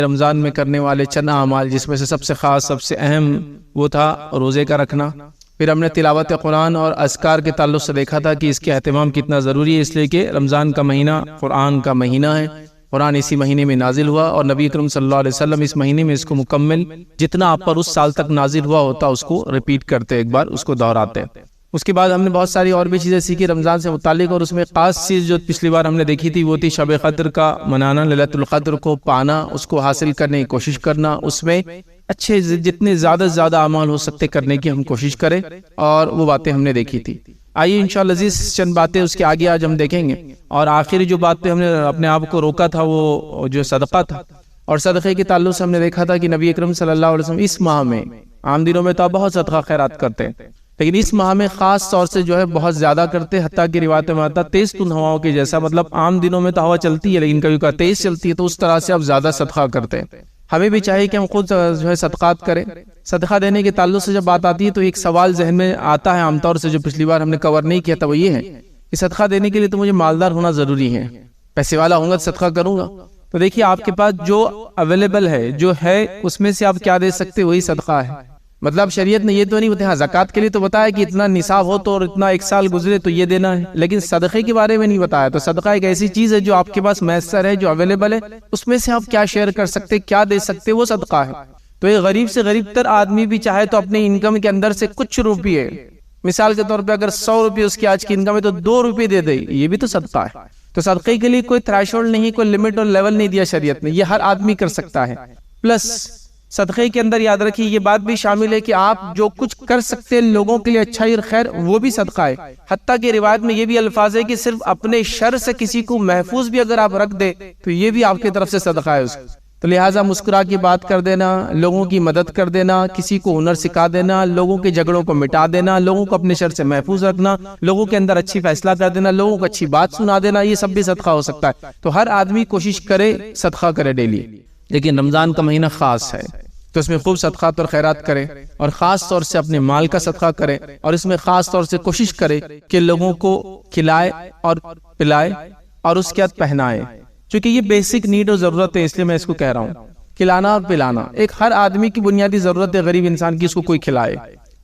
رمضان میں کرنے والے چند اعمال، جس میں سے سب سے خاص، سب سے اہم وہ تھا روزے کا رکھنا۔ پھر ہم نے تلاوت قرآن اور اذکار کے تعلق سے دیکھا تھا کہ اس کے اہتمام کتنا ضروری ہے، اس لیے کہ رمضان کا مہینہ قرآن کا مہینہ ہے، قرآن اسی مہینے میں نازل ہوا، اور نبی اکرم صلی اللہ علیہ وسلم اس مہینے میں اس کو مکمل جتنا آپ پر اس سال تک نازل ہوا ہوتا اس کو ریپیٹ کرتے، ایک بار اس کو دہراتے۔ اس کے بعد ہم نے بہت ساری اور بھی چیزیں سیکھی رمضان سے متعلق، اور اس میں خاص چیز جو پچھلی بار ہم نے دیکھی تھی وہ تھی شب قدر کا منانا، لیلۃ القدر کو پانا، اس کو حاصل کرنے کی کوشش کرنا، اس میں اچھے جتنے زیادہ سے زیادہ اعمال ہو سکتے کرنے کی ہم کوشش کریں، اور وہ باتیں ہم نے دیکھی تھی۔ آئیے انشاءاللہ عزیز چند باتیں اس کے آگے آج ہم دیکھیں گے، اور آخری جو بات پہ ہم نے اپنے آپ کو روکا تھا وہ جو صدقہ تھا، اور صدقے کے تعلق سے ہم نے دیکھا تھا کہ نبی اکرم صلی اللہ علیہ وسلم اس ماہ میں، عام دنوں میں تو آپ بہت صدقہ خیرات کرتے ہیں، لیکن اس ماہ میں خاص طور سے جو ہے بہت زیادہ کرتے، حتیٰ کہ روایتوں میں آتا تیز تند ہواؤں کے جیسا، مطلب عام دنوں میں تو ہوا چلتی ہے لیکن کبھی کبھی تیز چلتی ہے، تو اس طرح سے آپ زیادہ صدقہ کرتے ہیں۔ ہمیں بھی چاہیے کہ ہم خود جو ہے صدقات کریں۔ صدقہ دینے کے تعلق سے جب بات آتی ہے تو ایک سوال ذہن میں آتا ہے عام طور سے، جو پچھلی بار ہم نے کور نہیں کیا تھا، وہ یہ ہے کہ صدقہ دینے کے لیے تو مجھے مالدار ہونا ضروری ہے، پیسے والا ہوں گا تو صدقہ کروں گا۔ تو دیکھیے آپ کے پاس جو اویلیبل ہے، جو ہے، اس میں سے آپ کیا دے سکتے وہی صدقہ ہے۔ مطلب شریعت نے یہ تو نہیں بتایا، زکوٰۃ کے لیے تو بتایا کہ اتنا نصاب ہو تو اور اتنا ایک سال گزرے تو یہ دینا ہے، لیکن صدقے کے بارے میں نہیں بتایا۔ تو صدقہ ایک ایسی چیز ہے جو آپ کے پاس میسر ہے، جو اویلیبل ہے، اس میں سے آپ کیا شیئر کر سکتے، کیا دے سکتے، وہ صدقہ ہے۔ تو ایک غریب سے غریب تر آدمی بھی چاہے تو اپنے انکم کے اندر سے کچھ روپیے، مثال کے طور پہ اگر 100 روپے اس کی آج کی انکم ہے تو 2 روپے دے دے، یہ بھی تو صدقہ ہے۔ تو صدقے کے لیے کوئی تھریشولڈ نہیں، کوئی لمٹ اور لیول نہیں دیا شریعت نے، یہ ہر آدمی کر سکتا ہے۔ پلس صدقے کے اندر یاد رکھیے یہ بات بھی شامل ہے کہ آپ جو کچھ کر سکتے ہیں لوگوں کے لیے اچھائی اور خیر، وہ بھی صدقہ ہے۔ حتیٰ کہ روایت میں یہ بھی الفاظ ہے کہ صرف اپنے شر سے کسی کو محفوظ بھی اگر آپ رکھ دے تو یہ بھی آپ کی طرف سے صدقہ ہے اس کو۔ تو لہٰذا مسکرا کی بات کر دینا، لوگوں کی مدد کر دینا، کسی کو ہنر سکھا دینا، لوگوں کے جھگڑوں کو مٹا دینا، لوگوں کو اپنے شر سے محفوظ رکھنا، لوگوں کے اندر اچھی فیصلہ کر دینا، لوگوں کو اچھی بات سنا دینا، یہ سب بھی صدقہ ہو سکتا ہے۔ تو ہر آدمی کوشش کرے صدقہ کرے ڈیلی، لیکن رمضان کا مہینہ خاص ہے تو اس میں خوب صدقات اور خیرات کرے، اور خاص طور سے اپنے مال کا صدقہ کرے، اور اس میں خاص طور سے کوشش کرے کہ لوگوں کو کھلائے اور پلائے اور اس کے بعد پہنائے، چونکہ یہ بیسک نیڈ اور ضرورت ہے، اس لیے میں اس کو کہہ رہا ہوں۔ کھلانا اور پلانا ایک ہر آدمی کی بنیادی ضرورت ہے، غریب انسان کی، اس کو کوئی کھلائے،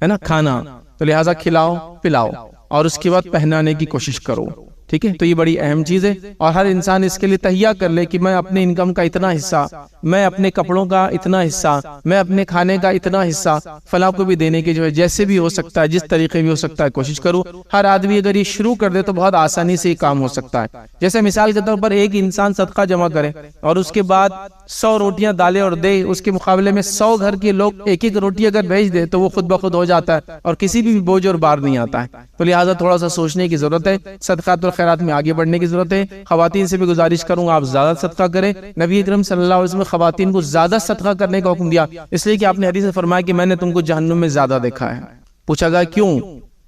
ہے نا، کھانا۔ تو لہٰذا کھلاؤ پلاؤ اور اس کے بعد پہنانے کی کوشش کرو، ٹھیک ہے۔ تو یہ بڑی اہم چیز ہے، اور ہر انسان اس کے لیے تہیہ کر لے کہ میں اپنے انکم کا اتنا حصہ، میں اپنے کپڑوں کا اتنا حصہ، میں اپنے کھانے کا اتنا حصہ فلاں کو بھی دینے کی جو ہے جیسے بھی ہو سکتا ہے، جس طریقے بھی ہو سکتا ہے کوشش کروں۔ ہر آدمی اگر یہ شروع کر دے تو بہت آسانی سے یہ کام ہو سکتا ہے۔ جیسے مثال کے طور پر ایک انسان صدقہ جمع کرے اور اس کے بعد 100 روٹیاں ڈالے اور دے، اس کے مقابلے میں 100 گھر کے لوگ ایک ایک روٹی اگر بھیج دے تو وہ خود بخود ہو جاتا ہے اور کسی بھی بوجھ اور بار نہیں آتا ہے۔ تو لہٰذا تھوڑا سا سوچنے کی ضرورت ہے، صدقات اور خیرات میں آگے بڑھنے کی ضرورت ہے۔ خواتین سے بھی گزارش کروں گا آپ زیادہ صدقہ کریں۔ نبی اکرم صلی اللہ علیہ وسلم نے خواتین کو زیادہ صدقہ کرنے کا حکم دیا، اس لیے کہ آپ نے حدیث میں فرمایا کہ میں نے تم کو جہنم میں زیادہ دیکھا ہے۔ پوچھا گیا کیوں؟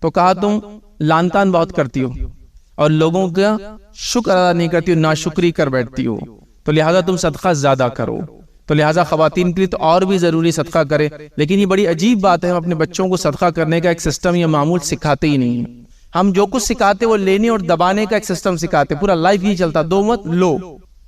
تو کہا تم لان تان بہت کرتی ہو اور لوگوں کا شکر ادا نہیں کرتی ہو، ناشکری کر بیٹھتی ہو، تو لہٰذا تم صدقہ زیادہ کرو۔ تو لہٰذا خواتین کے لیے تو اور بھی ضروری صدقہ کرے، لیکن یہ بڑی عجیب بات ہے، ہم اپنے بچوں کو صدقہ کرنے کا ایک سسٹم یا معمول سکھاتے ہی نہیں ہیں۔ ہم جو کچھ سکھاتے وہ لینے اور دبانے کا ایک سسٹم سکھاتے، پورا لائف ہی چلتا، دو مت لو،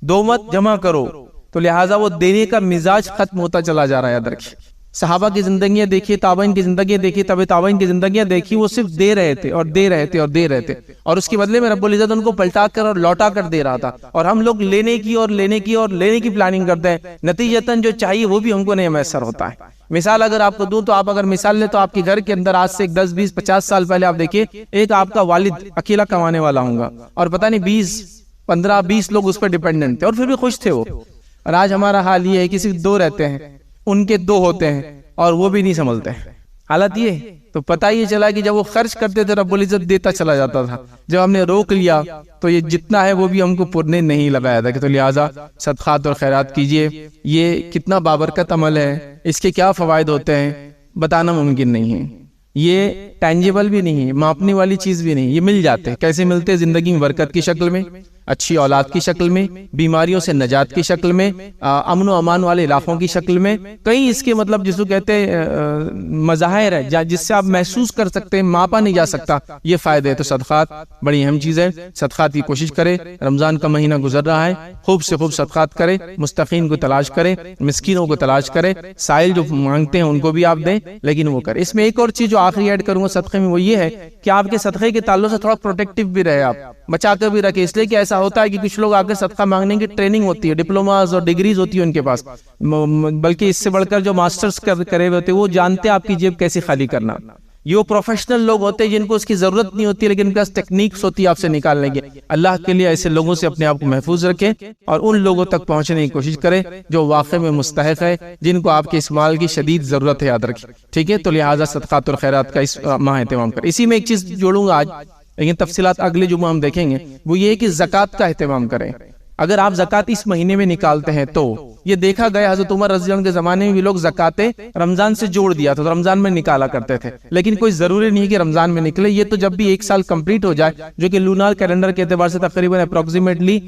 دو مت جمع کرو، تو لہٰذا وہ دینے کا مزاج ختم ہوتا چلا جا رہا ہے۔ یاد رکھیے صحابہ کی زندگیاں دیکھیے، تابعین کی زندگیاں دیکھیے، تبع تابعین کی زندگیاں دیکھیے، وہ صرف دے رہے تھے اور دے رہے تھے اور دے رہے تھے، اور اس کے بدلے میں رب العزت ان کو پلٹا کر اور لوٹا کر دے رہا تھا، اور ہم لوگ لینے کی اور لینے کی اور لینے کی پلاننگ کرتے ہیں، نتیجتاً جو چاہیے وہ بھی ہم کو نہیں میسر ہوتا ہے۔ مثال اگر آپ کو دوں تو آپ اگر مثال لیں تو آپ کے گھر کے اندر آج سے 10 20 50 سال پہلے آپ دیکھیے ایک آپ کا والد اکیلا کمانے والا ہوں گا اور پتہ نہیں 20 15 20 لوگ اس پر ڈیپینڈنٹ تھے اور پھر بھی خوش تھے وہ، اور آج ہمارا حال یہ ہے کہ صرف 2 رہتے ہیں، ان کے 2 ہوتے ہیں اور وہ بھی نہیں سنبھلتے۔ حالت یہ تو پتہ یہ چلا کہ جب وہ خرچ کرتے تھے رب العزت دیتا چلا جاتا تھا، جب ہم نے روک لیا تو یہ جتنا ہے وہ بھی ہم کو پورنے نہیں لگایا تھا۔ کہ تو لہٰذا صدقات اور خیرات کیجئے، یہ کتنا بابرکت عمل ہے، اس کے کیا فوائد ہوتے ہیں بتانا ممکن نہیں ہے، یہ ٹینجیبل بھی نہیں ہے، ماپنے والی چیز بھی نہیں، یہ مل جاتے ہیں۔ کیسے ملتے ہیں؟ زندگی میں برکت کی شکل میں، اچھی اولاد کی شکل میں، بیماریوں سے نجات کی شکل میں، امن و امان والے علاقوں کی شکل میں، کئی اس کے مطلب جس کو کہتے ہیں مظاہر ہے جس سے آپ محسوس کر سکتے ہیں، ماپا نہیں جا سکتا یہ فائدے. تو صدقات بڑی اہم چیز ہے. صدقات کی کوشش کرے. رمضان کا مہینہ گزر رہا ہے، خوب سے خوب صدقات کرے، مستحقین کو تلاش کرے، مسکینوں کو تلاش کرے، سائل جو مانگتے ہیں ان کو بھی آپ دیں، لیکن وہ کرے. اس میں ایک اور چیز جو آخری ایڈ کروں گا صدقے میں، وہ یہ ہے کہ آپ کے صدقے کے تعلق سے تھوڑا پروٹیکٹیو بھی رہے، آپ بچا کر بھی رکھے. اس لیے کہ ایسا ہوتا ہے کہ کچھ لوگ آ کے صدقہ مانگنے کی ٹریننگ ہوتی ہے، ڈپلوماز اور ڈگریز ہوتی ہے ان کے پاس، بلکہ اس سے بڑھ کر جو ماسٹرز کرے ہوئے ہوتے ہیں وہ جانتے ہیں آپ کی جیب کیسے خالی کرنا. یہ وہ پروفیشنل لوگ ہوتے ہیں جن کو اس کی ضرورت نہیں ہوتی، لیکن ان کے پاس ٹیکنیکس ہوتی ہے آپ سے نکالنے کی. اللہ کے لیے ایسے لوگوں سے اپنے آپ کو محفوظ رکھیں اور ان لوگوں تک پہنچنے کی کوشش کریں جو واقع میں مستحق ہے، جن کو آپ کے اس مال کی شدید ضرورت ہے، یاد رکھیں. ٹھیک ہے، تو لہٰذا صدقات اور خیرات کا اس ماہ اہتمام کریں. اسی میں ایک چیز جوڑوں گا آج، لیکن تفصیلات اگلے جمعہ ہم دیکھیں گے. وہ یہ ہے کہ زکوٰۃ کا اہتمام کریں. اگر آپ زکوٰۃ اس مہینے میں نکالتے ہیں تو یہ دیکھا گیا حضرت عمر رضی اللہ عنہ کے زمانے میں بھی لوگ زکوٰۃ رمضان سے جوڑ دیا تھا تو رمضان میں نکالا کرتے تھے، لیکن کوئی ضروری نہیں کہ رمضان میں نکلے. یہ تو جب بھی ایک سال کمپلیٹ ہو جائے، جو کہ لونار کیلنڈر کے اعتبار سے تقریباً اپروکسیمیٹلی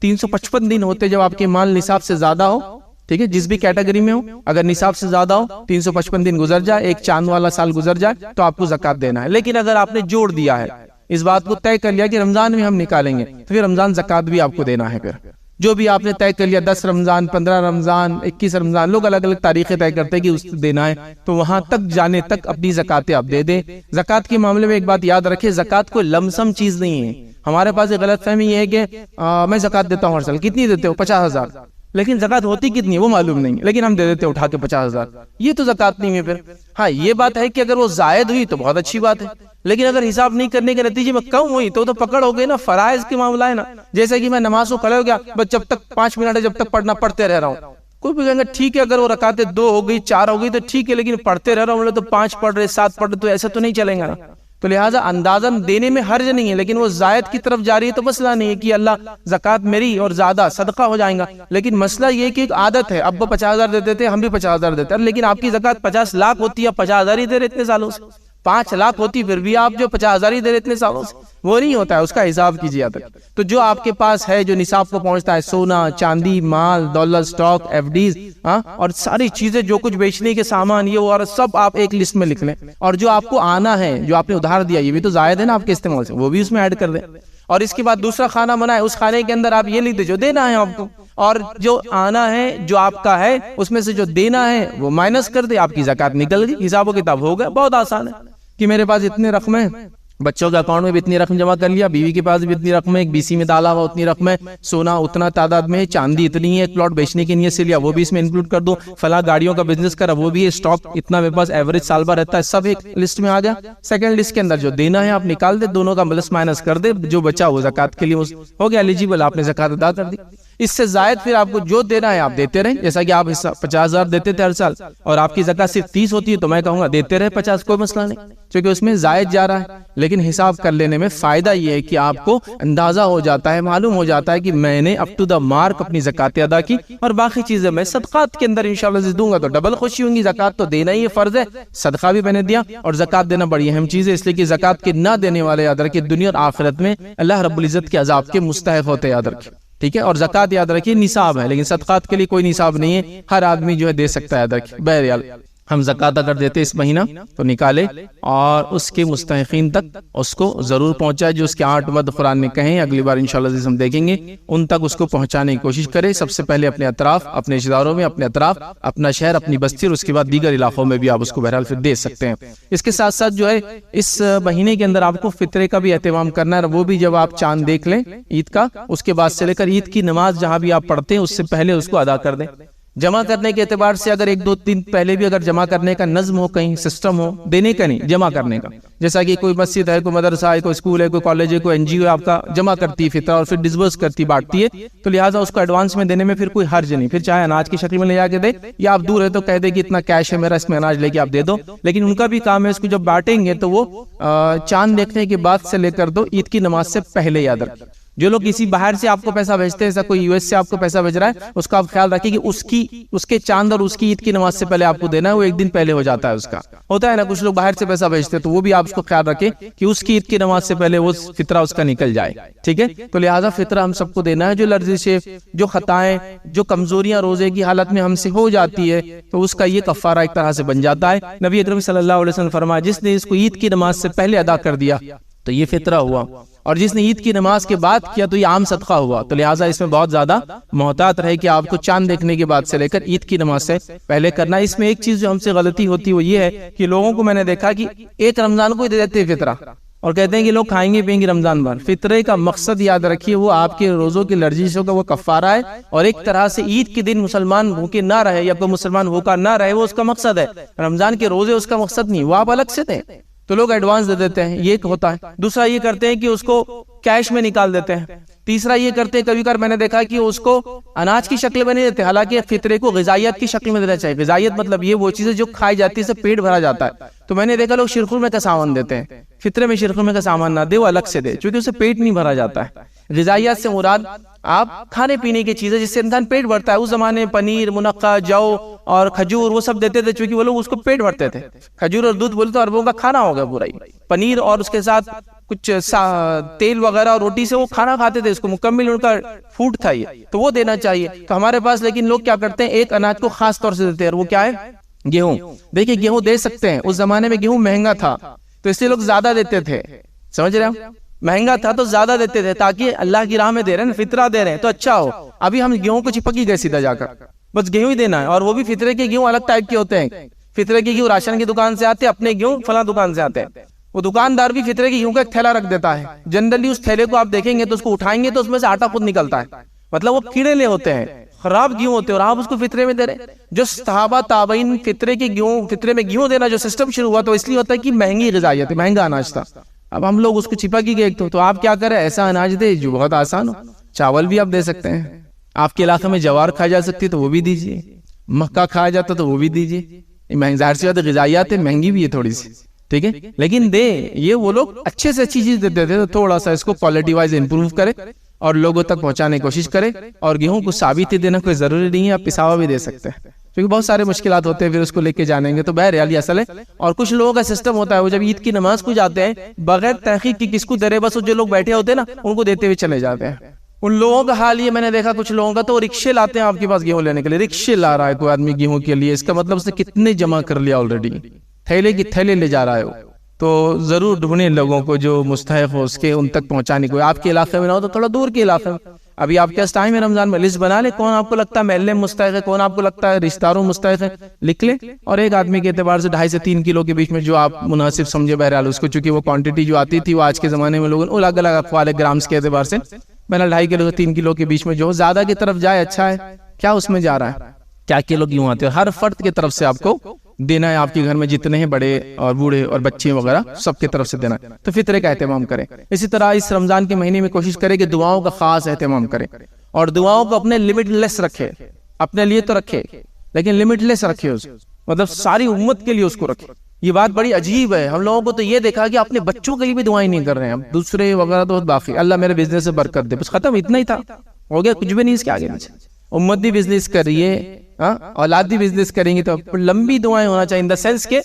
355 دن ہوتے جب آپ کے مال نصاب سے زیادہ ہو. ٹھیک ہے، جس بھی کیٹیگری میں ہو، اگر نصاب سے زیادہ ہو، 355 دن گزر جائے، ایک چاند والا سال گزر جائے تو آپ کو زکوٰۃ دینا ہے. لیکن اگر آپ نے جوڑ دیا ہے، اس بات کو طے کر لیا کہ رمضان میں ہم نکالیں گے، تو پھر رمضان زکوٰۃ بھی آپ کو دینا ہے. پھر جو بھی آپ نے طے کر لیا، 10 رمضان، 15 رمضان، 21 رمضان، لوگ الگ الگ تاریخیں طے کرتے ہیں کہ اس کو دینا ہے، تو وہاں تک جانے تک اپنی زکوٰۃ آپ دے دیں. زکوٰۃ کے معاملے میں ایک بات یاد رکھیں، زکوٰۃ کوئی لمسم چیز نہیں ہے. ہمارے پاس ایک غلط فہمی یہ ہے کہ میں زکوٰۃ دیتا ہوں ہر سال. کتنی دیتے ہو؟ 50,000. لیکن زکوٰۃ ہوتی کتنی ہے وہ معلوم نہیں، لیکن ہم دے دیتے اٹھا کے 50,000. یہ تو زکوٰۃ نہیں ہے. پھر ہاں یہ بات ہے کہ اگر وہ زائد ہوئی تو بہت اچھی بات ہے، لیکن اگر حساب نہیں کرنے کے نتیجے میں کم ہوئی تو پکڑ ہو گئی نا. فرائض کے معاملہ ہے نا، جیسے کہ میں نماز کو کھڑے ہو گیا، بس جب تک 5 منٹ ہے جب تک پڑھنا پڑھتے رہ رہا ہوں. کوئی بھی کہیں گے ٹھیک ہے اگر وہ رکعتیں 2 ہو گئی 4 ہو گئی تو ٹھیک ہے، لیکن پڑھتے رہ رہا ہوں تو 5 پڑھ رہے 7 پڑھ رہے تو ایسا تو نہیں چلیں گا نا. تو لہٰذا اندازاً دینے میں حرج نہیں ہے، لیکن وہ زائد کی طرف جاری ہے تو مسئلہ نہیں ہے کہ اللہ زکوٰۃ میری اور زیادہ صدقہ ہو جائیں گا. لیکن مسئلہ یہ کہ ایک عادت ہے، اب وہ 50,000 دیتے تھے، ہم بھی 50,000 دیتے ہیں، لیکن آپ کی زکوٰۃ 50 لاکھ ہوتی ہے، 50,000 ہی دے رہے اتنے سالوں سے. 5 لاکھ ہوتی پھر بھی آپ جو 50,000 ہی دے رہے اتنے سالوں سے، وہ نہیں ہوتا ہے. اس کا حساب کیجیے. تو جو آپ کے پاس ہے، جو نصاب کو پہنچتا ہے، سونا، چاندی، مال، دولت، سٹاک، ایف ڈیز اور ساری چیزیں جو کچھ بیچنے کے سامان یہ اور سب آپ ایک لسٹ میں لکھ لیں. اور جو آپ کو آنا ہے، جو آپ نے ادھار دیا، یہ بھی تو زائد ہے نا آپ کے استعمال سے، وہ بھی اس میں ایڈ کر دیں. اور اس کے بعد دوسرا خانہ بنا ہے، اس خانے کے اندر آپ یہ لکھ دیں جو دینا ہے آپ کو، اور جو آنا ہے جو آپ کا ہے اس میں سے جو دینا ہے وہ مائنس کر دے. آپ کی زکوٰۃ نکل گئی، حساب و کتاب ہو گیا. بہت آسان ہے کہ میرے پاس اتنے رقم ہے، بچوں کے اکاؤنٹ میں بھی اتنی رقم جمع کر لیا، بیوی کے پاس بھی اتنی رقم ہے، ایک BC میں ڈالا ہوا اتنی رقم ہے، سونا اتنا تعداد میں ہے، چاندی اتنی ہے، ایک پلاٹ بیچنے کی نیت سے لیا وہ بھی اس میں انکلوڈ کر دو، فلاں گاڑیوں کا بزنس کرا وہ بھی ہے، اسٹاک اتنا میرے پاس ایوریج سال بھر رہتا ہے، سب ایک لسٹ میں آ گیا. سیکنڈ لسٹ کے اندر جو دینا ہے آپ نکال دے، دونوں کا پلس مائنس کر دے، جو بچا وہ زکوٰۃ کے لیے ہو گیا ایلیجیبل، آپ نے زکوٰۃ ادا کر دی. اس سے زائد پھر آپ کو جو دینا ہے آپ دیتے رہیں. جیسا کہ آپ 50,000 دیتے تھے ہر سال اور آپ کی زکوٰۃ صرف 30 ہوتی ہے تو میں کہوں گا دیتے رہے 50، کوئی مسئلہ نہیں، کیونکہ اس میں زائد جا رہا ہے. لیکن حساب کر لینے میں فائدہ یہ ہے کہ آپ کو اندازہ ہو جاتا ہے، معلوم ہو جاتا ہے کہ میں نے اپ ٹو دا مارک اپنی زکوٰۃ ادا کی، اور باقی چیزیں میں صدقات کے اندر انشاءاللہ دوں گا تو ڈبل خوشی ہوں گی. زکوٰۃ تو دینا ہی فرض ہے، صدقہ بھی میں نے دیا، اور زکوٰۃ دینا بڑی اہم چیز ہے. اس لیے کہ زکوٰۃ کے نہ دینے والے یاد رکھیں دنیا اور آخرت میں اللہ رب العزت کے عذاب کے مستحق ہوتے، یاد رکھیں. ٹھیک ہے، اور زکوٰۃ یاد رکھیے نصاب ہے، لیکن صدقات کے لیے کوئی نصاب نہیں ہے، ہر آدمی جو ہے دے سکتا ہے. یاد رکھیے بہرحال ہم زکوٰۃ اگر دیتے اس مہینہ تو نکالے اور اس کے مستحقین تک اس کو ضرور پہنچائے. جو اس کے 8 ود قرآن نے کہیں، اگلی بار انشاءاللہ ہم دیکھیں گے، ان تک اس کو پہنچانے کی کوشش کرے. سب سے پہلے اپنے اطراف، اپنے رشتہ داروں میں، اپنے اطراف، اپنا شہر، اپنی بستی، اور اس کے بعد دیگر علاقوں میں بھی آپ اس کو بہرحال پھر دے سکتے ہیں. اس کے ساتھ ساتھ جو ہے اس مہینے کے اندر آپ کو فطرے کا بھی اہتمام کرنا ہے، وہ بھی جب آپ چاند دیکھ لیں عید کا، اس کے بعد سے لے کر عید کی نماز جہاں بھی آپ پڑھتے ہیں اس سے پہلے اس کو ادا کر دیں. جمع کرنے کے اعتبار سے اگر 1-2 دن پہلے بھی اگر جمع کرنے کا نظم ہو، کہیں سسٹم ہو، دینے کا نہیں جمع کرنے کا، جیسا کہ کوئی مسجد ہے، کوئی مدرسہ ہے، کوئی اسکول ہے، کوئی کالج ہے، کوئی NGO ہے آپ کا جمع کرتی ہے فطرہ اور پھر ڈسبرس کرتی بانٹتی ہے، تو لہٰذا اس کو ایڈوانس میں دینے میں پھر کوئی حرج نہیں. پھر چاہے اناج کی شکل میں لے جا کے دے، یا آپ دور ہے تو کہہ دے کہ اتنا کیش ہے میرا، اس میں اناج لے کے آپ دے دو. لیکن ان کا بھی کام ہے اس کو جب بانٹیں گے تو وہ چاند دیکھنے کے بعد سے لے کر دو، عید کی نماز سے پہلے یاد رکھیں. جو لوگ کسی باہر سے آپ کو پیسہ بھیجتے ہیں، ایسا کوئی US سے آپ کو پیسہ بھیج رہا ہے، اس کا آپ خیال رکھیں کہ اس کے چاند اور اس کی عید کی نماز سے پہلے آپ کو دینا ہے، وہ ایک دن پہلے ہو جاتا ہے اس کا، ہوتا ہے نا کچھ لوگ باہر سے پیسہ بھیجتے ہیں، تو وہ بھی آپ اس کو خیال رکھیں کہ اس کی عید کی نماز سے پہلے وہ فطرہ اس کا نکل جائے، ٹھیک ہے؟ تو لہٰذا فطرہ ہم سب کو دینا ہے۔ جو لرزشیں، جو خطائیں، جو کمزوریاں روزے کی حالت میں ہم سے ہو جاتی ہے، تو اس کا یہ کفارہ ایک طرح سے بن جاتا ہے۔ نبی اکرم صلی اللہ علیہ وسلم فرمایا جس نے اس کو عید کی نماز سے پہلے ادا کر دیا تو یہ فطرہ ہوا، اور جس نے عید کی نماز کے بعد کیا تو یہ عام صدقہ ہوا۔ تو لہٰذا اس میں بہت زیادہ محتاط رہے کہ آپ کو چاند دیکھنے کے بعد سے لے کر عید کی نماز سے پہلے کرنا۔ اس میں ایک چیز جو ہم سے غلطی ہوتی ہے وہ یہ ہے کہ لوگوں کو میں نے دیکھا کہ ایک رمضان کو ہی دے دیتے ہیں فطرہ، اور کہتے ہیں کہ لوگ کھائیں گے پئیں گے رمضان بھر۔ فطرے کا مقصد یاد رکھیے، وہ آپ کے روزوں کی لرزشوں کا وہ کفارہ ہے، اور ایک طرح سے عید کے دن مسلمان بھوکے نہ رہے یا کوئی مسلمان بھوکا نہ رہے، وہ اس کا مقصد ہے۔ رمضان کے روزے اس کا مقصد نہیں، وہ آپ الگ سے دیں، تو لوگ ایڈوانس دے دیتے ہیں، یہ ایک ہوتا ہے۔ دوسرا یہ کرتے ہیں کہ اس کو کیش میں نکال دیتے ہیں۔ تیسرا یہ کرتے ہیں، کبھی کبھار میں نے دیکھا کہ اس کو اناج کی شکل میں نہیں دیتے، حالانکہ فطرے کو غذائیت کی شکل میں دینا چاہیے۔ غذائیت مطلب یہ وہ چیزیں جو کھائی جاتی ہے، اس سے پیٹ بھرا جاتا ہے۔ تو میں نے دیکھا لوگ شیرخور میں کا سامان دیتے ہیں، فطرے میں شیرخور میں کا سامان نہ دے، وہ الگ سے دے، چونکہ اس سے پیٹ نہیں بھرا جاتا ہے۔ غذائیت سے مراد آپ کھانے پینے کی چیزیں جس سے انسان پیٹ بھرتا ہے۔ اس زمانے میں پنیر، منقع، جو اور کھجور وہ سب دیتے تھے، چونکہ وہ لوگ اس کو پیٹ بھرتے تھے۔ کھجور اور دودھ بولے تو عربوں کا کھانا ہوگا پورا ہی۔ پنیر اور اس کے ساتھ کچھ تیل وغیرہ اور روٹی سے وہ کھانا کھاتے تھے، اس کو مکمل ان کا فوڈ تھا یہ، تو وہ دینا چاہیے۔ تو ہمارے پاس لیکن لوگ کیا کرتے ہیں، ایک اناج کو خاص طور سے دیتے ہیں، اور وہ کیا ہے؟ گیہوں۔ دیکھیں گیہوں دے سکتے ہیں، اس زمانے میں گیہوں مہنگا تھا تو اس لیے لوگ زیادہ دیتے تھے، سمجھ رہے ہیں؟ مہنگا تھا تو زیادہ دیتے تھے تاکہ اللہ کی راہ میں دے رہے ہیں، فطرہ دے رہے ہیں تو اچھا ہو۔ ابھی ہم گیہوں کو چپکی گئے سیدھا جا کر، بس گیہوں ہی دینا ہے، اور وہ بھی فطرے کے گیہوں الگ ٹائپ کے ہوتے ہیں۔ فطرے کے گیہوں راشن کی دکان سے آتے ہیں، اپنے گیہوں فلاں دکان سے آتے ہیں۔ وہ دکاندار بھی فطرے کے گیہوں کا ایک تھیلا رکھ دیتا ہے، جنرلی اس تھیلے کو آپ دیکھیں گے تو اس کو اٹھائیں گے تو اس میں سے آٹا خود نکلتا ہے، مطلب وہ کیڑے لے ہوتے ہیں، خراب گیہوں ہوتے ہیں، اور آپ اس کو فطرے میں دے رہے ہیں۔ جو صحابہ تابعین فطرے میں گیہوں دینا جو سسٹم شروع ہوا تو اس لیے ہوتا ہے کہ مہنگی غذائیت ہے، مہنگا اناج تھا۔ اب ہم لوگ اس کو چھپا کی گئے تو آپ کیا کریں، ایسا اناج دے جو بہت آسان ہو۔ چاول بھی آپ دے سکتے ہیں، آپ کے علاقے میں جوار کھائی جا سکتی تو وہ بھی دیجیے، مکہ کھایا جاتا تو وہ بھی دیجیے۔ ظاہر سی بات ہے غذائیات ہے، مہنگی بھی ہے تھوڑی سی، ٹھیک ہے، لیکن دے یہ وہ لوگ اچھے سے اچھی چیز دیتے تھے، تو تھوڑا سا اس کو کوالٹی وائز امپروو کرے اور لوگوں تک پہنچانے کی کوشش کرے۔ اور گیہوں کو ثابت ہی دینا کوئی ضروری نہیں ہے، آپ پساوا بھی دے سکتے ہیں، کیونکہ بہت سارے مشکلات ہوتے ہیں پھر اس کو لے کے جانے گے، تو بہرحال یہ اصل ہے۔ اور کچھ لوگوں کا سسٹم ہوتا ہے، وہ جب عید کی نماز کو جاتے ہیں بغیر تحقیق کی کس کو دے رہے، بس جو لوگ بیٹھے ہوتے ہیں نا ان کو دیتے ہوئے چلے جاتے ہیں۔ ان لوگوں کا حال یہ میں نے دیکھا، کچھ لوگوں کا تو رکشے لاتے ہیں آپ کے پاس گیہوں لینے کے لیے، رکشے لا رہا ہے کوئی آدمی گیہوں کے لیے، اس کا مطلب اس نے کتنے جمع کر لیا آلریڈی، تھیلے کی تھیلے لے جا رہا ہے وہ۔ تو ضرور ڈھونڈیں لوگوں کو جو مستحق ہو اس کے، ان تک پہنچانے کو۔ آپ کے علاقے میں نہ ہو تو تھوڑا دور کے علاقے میں، ابھی آپ کے پاس ٹائم ہے رمضان میں، لسٹ بنا لیں کون آپ کو لگتا ہے محلے میں مستحق ہے، کون آپ کو لگتا ہے رشتہ داروں مستحق ہے، لکھ لیں، اور ایک آدمی کے اعتبار سے 2.5 سے 3 کلو کے بیچ میں جو آپ مناسب سمجھے بہرحال اس کو، چونکہ وہ کوانٹٹی جو آتی تھی وہ آج کے زمانے میں لوگوں الگ الگ اقوال گرامز کے اعتبار سے، بہرحال 2.5 کلو سے 3 کلو کے بیچ میں جو زیادہ کی طرف جائے اچھا ہے۔ کیا اس میں جا رہا ہے، کیا کلو کیوں آتے ہیں، ہر فرد کی طرف سے آپ کو دینا ہے، آپ کے گھر میں جتنے ہیں بڑے اور بوڑھے اور بچے وغیرہ سب کی طرف سے دینا ہے، تو فطرے کا اہتمام کریں۔ اسی طرح اس رمضان کے مہینے میں کوشش کریں کہ دعاؤں کا خاص اہتمام کریں، اور دعاؤں کو اپنے لمٹ لیس رکھے، اپنے لیے تو رکھے لیکن لمٹ لیس رکھے، اس مطلب ساری امت کے لیے اس کو رکھے۔ یہ بات بڑی عجیب ہے، ہم لوگوں کو تو یہ دیکھا کہ اپنے بچوں کے لیے بھی دعائیں نہیں کر رہے ہیں ہم، دوسرے وغیرہ تو باقی اللہ میرے بزنس سے برکت دے، بس ختم، اتنا ہی تھا، ہو گیا، کچھ بھی نہیں اس کے آگے پیچھے۔ امت بھی بزنس کر رہی ہے، اولاد بھی بزنس کریں گے، تو لمبی دعائیں ہونا چاہیے، ان دا سینس کہ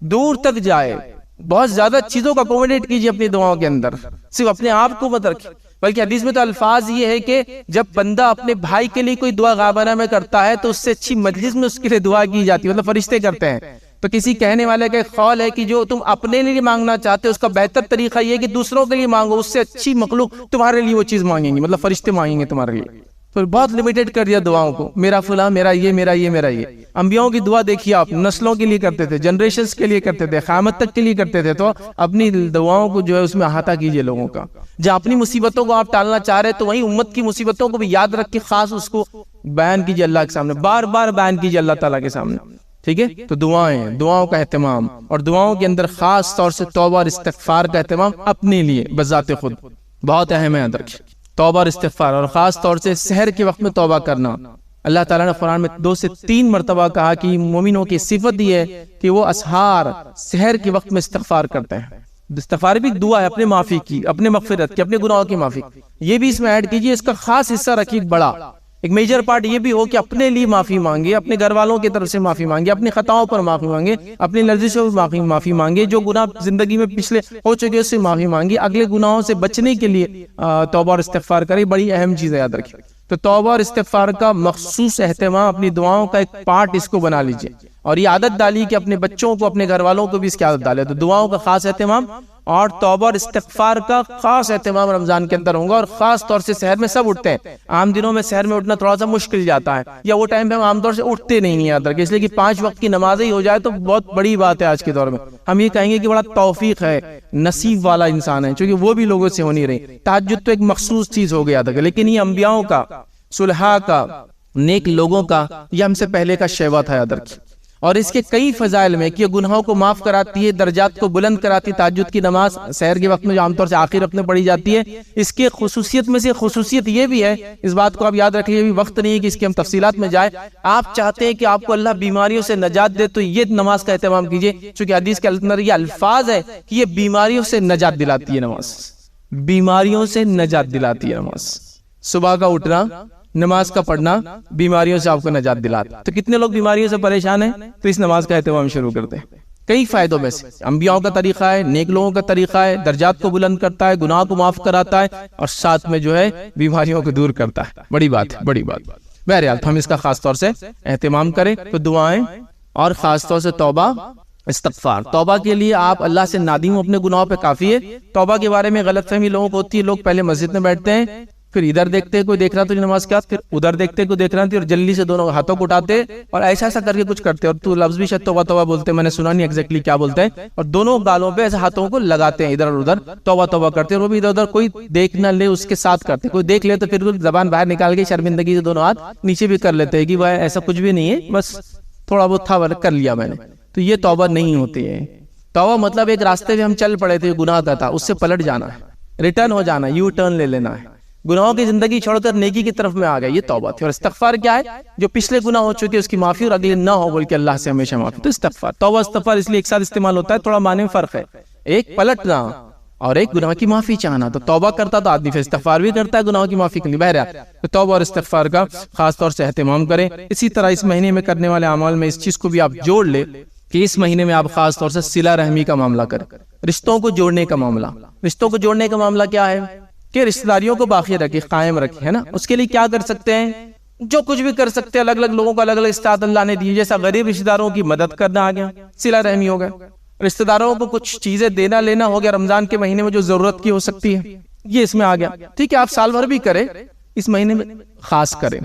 دور تک جائے، بہت زیادہ چیزوں کو اکوموڈیٹ کیجیے اپنی دعاؤں کے اندر، صرف اپنے آپ کو مت رکھیں۔ بلکہ حدیث میں تو الفاظ یہ ہے کہ جب بندہ اپنے بھائی کے لیے کوئی دعا غابانہ میں کرتا ہے تو اس سے اچھی مجلس میں اس کے لیے دعا کی جاتی ہے، مطلب فرشتے کرتے ہیں۔ تو کسی کہنے والے کا ایک قول ہے کہ جو تم اپنے لیے مانگنا چاہتے اس کا بہتر طریقہ یہ ہے کہ دوسروں کے لیے مانگو، اس سے اچھی مخلوق تمہارے لیے وہ چیز مانگیں گی، مطلب فرشتے مانگیں گے تمہارے لیے۔ تو بہت لمیٹڈ کر دیا دعاؤں کو، میرا فلاں، میرا یہ، میرا یہ، میرا یہ۔ انبیاؤں کی دعا دیکھیے آپ، نسلوں کے لیے کرتے تھے، جنریشنز کے لیے کرتے تھے، قیامت تک کے لیے کرتے تھے۔ تو اپنی دعاؤں کو جو ہے اس میں احاطہ کیجئے لوگوں کا۔ جہاں اپنی مصیبتوں کو آپ ٹالنا چاہ رہے تو وہیں امت کی مصیبتوں کو بھی یاد رکھ کے خاص اس کو بیان کیجئے اللہ کے سامنے، بار بار بیان کیجئے اللہ تعالیٰ کے سامنے، ٹھیک ہے۔ تو دعاؤں کا اہتمام، اور دعاؤں کے اندر خاص طور سے توبہ اور استغفار کا اہتمام اپنے لیے بذات خود بہت اہم ہے، یاد رکھیے۔ توبہ اور استغفار، اور خاص طور سے سحر کے وقت میں توبہ کرنا۔ اللہ تعالیٰ نے قرآن میں 2 سے 3 مرتبہ کہا کہ مومنوں کی صفت یہ ہے کہ وہ اسحار، سحر کے وقت میں استغفار کرتے ہیں۔ استغفار بھی ایک دعا ہے اپنے معافی کی، اپنے مغفرت کی، اپنے گناہوں کی معافی، یہ بھی اس میں ایڈ کیجئے، اس کا خاص حصہ رکھیے بڑا، ایک میجر پارٹ یہ بھی ہو کہ اپنے لیے معافی مانگے، اپنے گھر والوں کی طرف سے معافی مانگے، اپنی خطاؤں پر معافی مانگے، اپنی لرزشوں پر معافی مانگے، جو گناہ زندگی میں پچھلے ہو چکے اس سے معافی مانگے، اگلے گناہوں سے بچنے کے لیے توبہ اور استغفار کرے، بڑی اہم چیز ہے، یاد رکھیں۔ تو توبہ اور استغفار کا مخصوص اہتمام اپنی دعاؤں کا ایک پارٹ اس کو بنا لیجئے، اور یہ عادت ڈالی کہ اپنے بچوں کو، اپنے گھر والوں کو بھی اس کی عادت ڈالے، تو دعاؤں کا خاص اہتمام اور توبہ اور استغفار کا خاص اہتمام رمضان کے اندر ہوگا، اور خاص طور سے سحر میں سب اٹھتے ہیں، عام دنوں میں سحر میں اٹھنا تھوڑا سا مشکل جاتا ہے، یا وہ ٹائم پہ ہم عام طور سے اٹھتے نہیں ہیں یاد رکھیں، اس لیے کہ 5 وقت کی نماز ہی ہو جائے تو بہت بڑی بات ہے آج کے دور میں، ہم یہ کہیں گے کہ بڑا توفیق ہے، نصیب والا انسان ہے، چونکہ وہ بھی لوگوں سے ہو نہیں رہی۔ تہجد تو ایک مخصوص چیز ہو گیا تھا، لیکن یہ انبیاؤں کا، صلحاء کا، نیک لوگوں کا، یہ ہم سے پہلے کا شیوا تھا، یاد رکھیں۔ اور اس کے کئی فضائل میں کہ یہ گناہوں کو معاف کراتی ہے، درجات کو بلند کراتی ہے، تہجد کی نماز سحر کے وقت میں جو عام طور سے آخر وقت میں پڑھی جاتی ہے، اس کے خصوصیت میں سے خصوصیت یہ بھی ہے، اس بات کو آپ یاد رکھ لیجیے، وقت نہیں ہے کہ اس کی ہم تفصیلات میں جائیں، آپ چاہتے ہیں کہ آپ کو اللہ بیماریوں سے نجات دے تو یہ نماز کا اہتمام کیجیے، چونکہ حدیث کے اندر یہ الفاظ ہے کہ یہ بیماریوں سے نجات دلاتی ہے نماز، بیماریوں سے نجات دلاتی ہے نماز، صبح کا اٹھنا، نماز کا پڑھنا بیماریوں سے آپ کو نجات دلاتا، تو کتنے لوگ بیماریوں سے پریشان ہیں تو اس نماز کا اہتمام شروع کرتے ہیں۔ کئی فائدوں میں سے انبیاءوں کا طریقہ ہے، نیک لوگوں کا طریقہ ہے، درجات کو بلند کرتا ہے، گناہ کو معاف کراتا ہے، اور ساتھ میں جو ہے بیماریوں کو دور کرتا ہے، بڑی بات ہے، بڑی بات۔ بہرحال ہم اس کا خاص طور سے اہتمام کریں، تو دعائیں اور خاص طور سے توبہ استغفار۔ توبہ کے لیے آپ اللہ سے نادم ہو اپنے گناہوں پہ، کافی ہے۔ توبہ کے بارے میں غلط فہمی لوگوں کو ہوتی ہے، لوگ پہلے مسجد میں بیٹھتے ہیں، پھر ادھر دیکھتے کوئی دیکھ رہا تو نماز کیا، پھر ادھر دیکھتے کوئی دیکھ رہا تھی، اور جلدی سے دونوں ہاتھوں کو اٹھاتے اور ایسا کر کے کچھ کرتے، اور تو لفظ بھی شاید توبہ توبہ بولتے، میں نے سنا نہیں ایگزیکٹلی کیا بولتے ہیں، اور دونوں گالوں پہ ایسے ہاتھوں کو لگاتے ہیں ادھر اور ادھر، توبہ توبہ کرتے، اور وہ بھی ادھر ادھر کوئی دیکھ نہ لے اس کے ساتھ کرتے، کوئی دیکھ لے تو پھر زبان باہر نکال کے شرمندگی سے دونوں ہاتھ نیچے بھی کر لیتے ہیں کہ بھائی ایسا کچھ بھی نہیں ہے، بس تھوڑا بہت تھا کر لیا میں نے، تو یہ توبہ نہیں ہوتی ہے۔ توبہ مطلب ایک راستے پہ ہم چل پڑے تھے، گناہ کا تھا، اس سے پلٹ جانا ہے، ریٹرن ہو جانا، یو ٹرن لے لینا ہے، گناہوں کی زندگی چھوڑ کر نیکی کی طرف میں آ گئے، یہ توبہ تھی۔ اور استغفار کیا ہے؟ جو پچھلے گناہ ہو چکے اس کی معافی، اور اگلے نہ ہو بلکہ اللہ سے ہمیشہ معافی، تو استغفار۔ توبہ استغفار اس لیے ایک ساتھ استعمال ہوتا ہے، تھوڑا معنی میں فرق ہے، ایک پلٹنا اور ایک گناہ کی معافی چاہنا، تو توبہ کرتا تو آدمی پھر استغفار بھی کرتا ہے گناہوں کی معافی کے لیے۔ بہرحال تو توبہ اور استغفار کا خاص طور سے اہتمام کریں۔ اسی طرح اس مہینے میں کرنے والے اعمال میں اس چیز کو بھی آپ جوڑ لیں کہ اس مہینے میں آپ خاص طور سے صلہ رحمی کا معاملہ کریں، رشتوں کو جوڑنے کا معاملہ۔ رشتوں کو جوڑنے کا معاملہ کیا ہے کہ رشتہ داریوں کو باقی رکھے، قائم رکھے، ہے نا۔ اس کے لیے کیا کر سکتے ہیں؟ جو کچھ بھی کر سکتے ہیں، الگ الگ لوگوں کو الگ الگ استعداد اللہ نے دی، جیسا غریب رشتہ داروں کی مدد کرنا آ گیا، صلہ رحمی ہو گیا، رشتہ داروں کو کچھ چیزیں دینا لینا ہو گیا، رمضان کے مہینے میں جو ضرورت کی ہو سکتی ہے یہ اس میں آ گیا، ٹھیک ہے۔ آپ سال بھر بھی کریں، اس مہینے میں خاص کریں،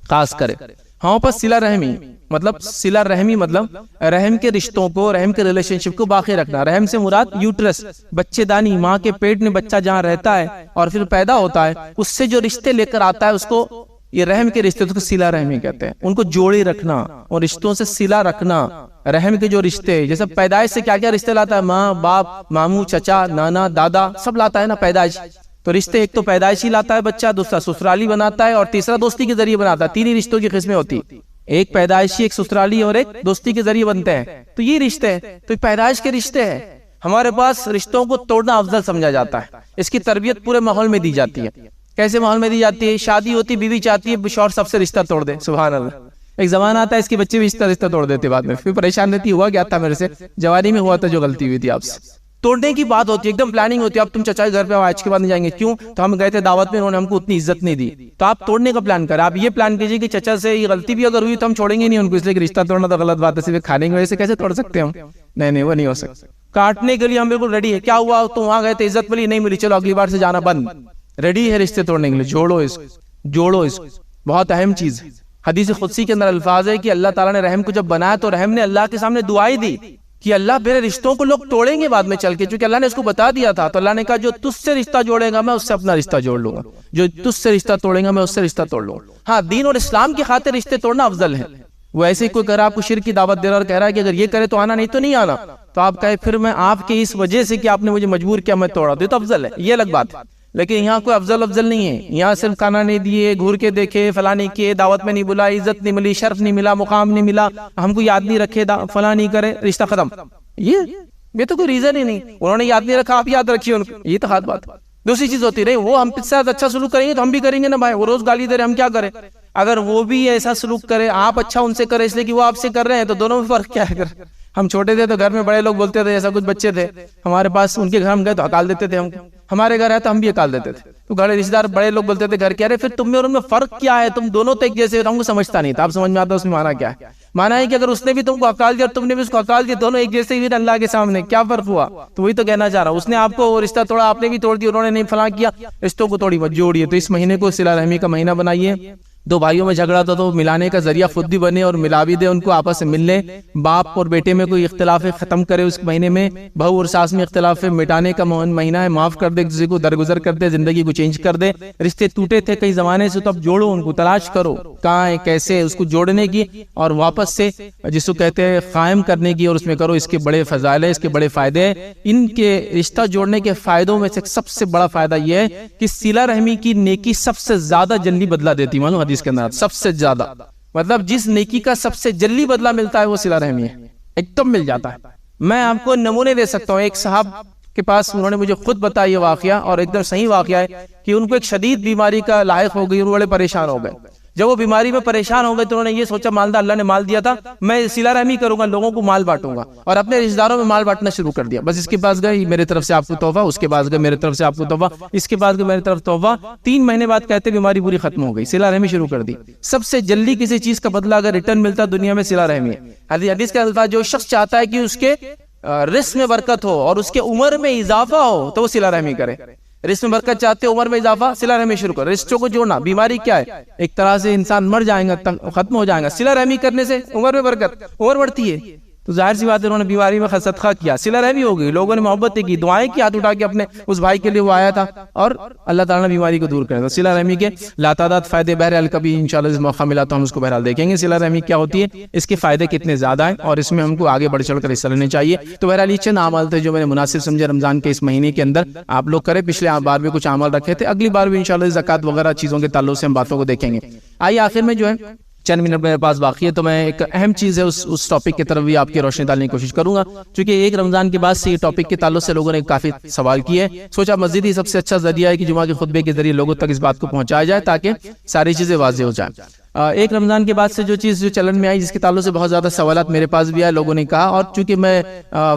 خاص کریں۔ ہاں پر صلہ رحمی مطلب، صلہ رحمی مطلب رحم کے رشتوں کو، رحم کے ریلیشن شپ کو باقی رکھنا۔ رحم سے مراد یوٹرس، بچے دانی، ماں کے پیٹ میں بچہ جہاں رہتا ہے اور پھر پیدا ہوتا ہے، اس سے جو رشتے لے کر آتا ہے اس کو یہ رحم کے رشتے، اس کو صلہ رحمی کہتے ہیں۔ ان کو جوڑے رکھنا اور رشتوں سے صلہ رکھنا، رحم کے جو رشتے، جیسے پیدائش سے کیا کیا رشتے لاتا ہے، ماں باپ، ماموں چچا نانا دادا سب لاتا ہے نا پیدائش، تو رشتے ایک تو پیدائشی لاتا ہے بچہ، دوسرا سسرالی بناتا ہے، اور تیسرا دوستی کے ذریعے بناتا ہے۔ تین ہی رشتوں کی قسمیں ہوتی، ایک پیدائشی، ایک سسرالی اور ایک دوستی کے ذریعے بنتے ہیں، تو یہ رشتے ہیں، تو پیدائش کے رشتے ہیں۔ ہمارے پاس رشتوں کو توڑنا افضل سمجھا جاتا ہے، اس کی تربیت پورے ماحول میں دی جاتی ہے۔ کیسے ماحول میں دی جاتی ہے؟ شادی ہوتی، بیوی چاہتی ہے شوہر سب سے رشتہ توڑ دے، سبحان اللہ۔ ایک زمانہ آتا ہے اس کے بچے بھی رشتہ توڑ دیتے، بعد میں پھر پریشان رہتی، ہوا کیا تھا میرے سے، جوانی میں ہوا تھا جو غلطی ہوئی تھی آپ سے۔ توڑنے کی بات ہوتی ہے، ایک دم پلاننگ ہوتی ہے، اب تم چچا کے گھر پہ آج کے بعد نہیں جائیں گے، کیوں؟ تو ہم گئے تھے دعوت میں، انہوں نے ہم کو اتنی عزت نہیں دی، تو آپ توڑنے کا پلان کریں۔ آپ یہ پلان کیجئے کہ چچا سے یہ غلطی بھی اگر ہوئی تو ہم چھوڑیں گے نہیں ان کو، اس لیے کہ رشتہ توڑنا تو غلط بات ہے، صرف کھانے کی وجہ سے کیسے توڑ سکتے ہیں ہم؟ نہیں، وہ نہیں ہو سکتا۔ کاٹنے کے لیے ہم بالکل ریڈی ہے، کیا ہوا تو وہاں گئے تھے، عزت ملی نہیں ملی، چلو اگلی بار سے جانا بند، ریڈی ہے رشتے توڑنے کے لیے، جوڑو اس کو، بہت اہم چیز ہے۔ حدیث قدسی کے اندر الفاظ ہے کہ اللہ تعالیٰ نے رحم کو جب بنایا تو رحم نے اللہ کے سامنے دعائی دی کہ اللہ میرے رشتوں کو لوگ توڑیں گے بعد میں چل کے، چونکہ اللہ نے اس کو بتا دیا تھا، تو اللہ نے کہا جو تجھ سے رشتہ جوڑے گا میں اس سے اپنا رشتہ جوڑ لوں گا، جو تجھ سے رشتہ توڑے گا میں اس سے رشتہ توڑ لوں گا۔ ہاں، دین اور اسلام کی خاطر رشتے توڑنا افضل ہے۔ وہ ایسے ہی کوئی کہہ رہا آپ کو شرک کی دعوت دے رہا اور کہہ رہا ہے کہ اگر یہ کرے تو آنا، نہیں تو نہیں آنا، تو آپ کہے پھر میں آپ کے اس وجہ سے کہ آپ نے مجھے مجبور کیا میں توڑا، تو افضل ہے، یہ الگ بات ہے۔ لیکن یہاں کوئی افضل نہیں ہے، یہاں صرف کھانا نہیں دیے، گھور کے دیکھے، فلاں نہیں کیے، دعوت میں نہیں بلا، عزت نہیں ملی، شرف نہیں ملا، مقام نہیں ملا، ہم کو یاد نہیں رکھے، فلاں نہیں کرے، رشتہ ختم، یہ تو کوئی ریزن ہی نہیں، انہوں نے یاد نہیں رکھا، آپ یاد رکھیے ان کو، یہ تو خاص بات۔ دوسری چیز ہوتی رہی، وہ ہم سے ساتھ اچھا سلوک کریں گے تو ہم بھی کریں گے نا بھائی، وہ روز گالی دے رہے، ہم کیا کریں؟ اگر وہ بھی ایسا سلوک کرے، آپ اچھا ان سے کرے اس لیے کہ وہ آپ سے کر رہے ہیں، تو دونوں میں فرق کیا ہے؟ ہم چھوٹے تھے تو گھر میں بڑے لوگ بولتے تھے، ایسا کچھ بچے تھے ہمارے پاس، ان کے گھر ہم گئے تو ہکال دیتے تھے ہم کو، ہمارے گھر ہے تو ہم بھی ہکال دیتے تھے، تو گھر رشتہ دار بڑے لوگ بولتے تھے گھر کیا رہے، پھر تم میں اور ان میں فرق کیا ہے؟ تم دونوں تو ایک جیسے، ہم کو سمجھتا نہیں تھا، اب سمجھ میں آتا اس میں معنی کیا ہے؟ معنی ہے کہ اگر اس نے بھی تم کو ہکال دیا اور تم نے بھی اس کو ہکال دیا، دونوں ایک جیسے ہی اللہ کے سامنے، کیا فرق ہوا؟ تو وہی تو کہنا چاہ رہا ہوں، اس نے آپ کو رشتہ توڑا، آپ نے بھی توڑ دیا، انہوں نے نہیں فلاں کیا، رشتوں کو توڑی مت جوڑیے۔ تو اس مہینے کو صلہ رحمی کا مہینہ بنائیے، دو بھائیوں میں جھگڑا تھا تو ملانے کا ذریعہ خود بھی بنے اور ملا بھی دے ان کو، آپس سے ملنے، باپ اور بیٹے میں کوئی اختلاف ہے ختم کرے اس مہینے میں، بہو اور ساس میں اختلاف ہے مٹانے کا مہینہ ہے، معاف کر دے کسی کو، درگزر کر دے، زندگی کو چینج کر دے، رشتے ٹوٹے تھے کئی زمانے سے تو اب جوڑو ان کو، تلاش کرو کہاں ہے کیسے اس کو جوڑنے کی اور واپس سے جس کو کہتے ہیں قائم کرنے کی، اور اس میں کرو۔ اس کے بڑے فضائل ہیں، اس کے بڑے فائدے ہیں۔ ان کے رشتہ جوڑنے کے فائدوں میں سے سب سے بڑا فائدہ یہ ہے کہ صلہ رحمی کی نیکی سب سے زیادہ جلدی بدلہ دیتی، معلوم حدیث کے اندر سب سے زیادہ، مطلب جس نیکی کا سب سے جلدی بدلہ ملتا ہے وہ صلہ رحمی ہے، ایک دم مل جاتا ہے۔ میں آپ کو نمونے دے سکتا ہوں، ایک صاحب کے پاس انہوں نے مجھے خود بتایا یہ واقعہ، اور ایک دم صحیح واقعہ ہے کہ ان کو ایک شدید بیماری کا لاحق ہو گئی اور بڑے پریشان ہو گئے۔ جب وہ بیماری میں پریشان ہو گئے تو انہوں نے یہ سوچا، مالدار اللہ نے مال دیا تھا، میں صلہ رحمی کروں گا، لوگوں کو مال بانٹوں گا، اور اپنے رشتہ داروں میں مال بانٹنا شروع کر دیا۔ بس اس کے پاس گئے، میرے طرف سے آپ کو تحفہ، اس کے پاس گئے، میرے طرف سے آپ کو تحفہ، اس کے پاس گئے، میرے طرف تحفہ۔ 3 مہینے بعد کہتے بیماری پوری ختم ہو گئی، صلہ رحمی شروع کر دی۔ سب سے جلدی کسی چیز کا بدلہ اگر ریٹرن ملتا دنیا میں صلہ رحمی ہے۔ حدیث کا الفاظ، جو شخص چاہتا ہے کہ اس کے رزق میں برکت ہو اور اس کے عمر میں اضافہ ہو تو وہ صلہ رحمی کرے۔ رزق میں برکت چاہتے، عمر میں اضافہ، صلہ رحمی شروع کرو۔ رشتوں کو جوڑنا، بیماری کیا ہے؟ ایک طرح سے انسان مر جائے گا، ختم ہو جائے گا، صلہ رحمی کرنے سے عمر میں برکت، عمر بڑھتی ہے۔ تو ظاہر سی بات ہے انہوں نے بیماری میں صدقہ کیا، صلہ رحمی ہو گئی، لوگوں نے محبت کی، دعائیں کی، ہاتھ اٹھا کے اپنے اس بھائی کے لیے وہ آیا تھا، اور اللہ تعالیٰ نے بیماری کو دور کر دیا۔ صلہ رحمی کے لاتعداد فائدے، بہرحال کبھی انشاءاللہ اس موقع ملا تو ہم اس کو بہرحال دیکھیں گے، صلہ رحمی کیا ہوتی ہے، اس کے فائدے کتنے زیادہ ہیں، اور اس میں ہم کو آگے بڑھ چڑھ کر حصہ لینا چاہیے۔ تو بہرحال یہ چند اعمال تھے جو میں نے مناسب سمجھے رمضان کے اس مہینے کے اندر آپ لوگ کریں۔ پچھلے بار بھی کچھ اعمال رکھے تھے، اگلی بار بھی انشاءاللہ زکوٰۃ وغیرہ چیزوں کے تعلق سے ہم باتوں کو دیکھیں گے۔ آئیے آخر میں جو ہے چند منٹ میرے پاس باقی ہے تو میں ایک اہم چیز ہے اس ٹاپک کی طرف بھی آپ کی روشنی ڈالنے کی کوشش کروں گا، چونکہ ایک رمضان کے بعد سے یہ ٹاپک کے تعلق سے لوگوں نے کافی سوال کیے، سوچا مسجد ہی سب سے اچھا ذریعہ ہے کہ جمعہ کے خطبے کے ذریعے لوگوں تک اس بات کو پہنچایا جائے تاکہ ساری چیزیں واضح ہو جائیں۔ ایک رمضان کے بعد سے جو چیز جو چلن میں آئی، جس کے تعلق سے بہت زیادہ سوالات میرے پاس بھی آئے، لوگوں نے کہا، اور چونکہ میں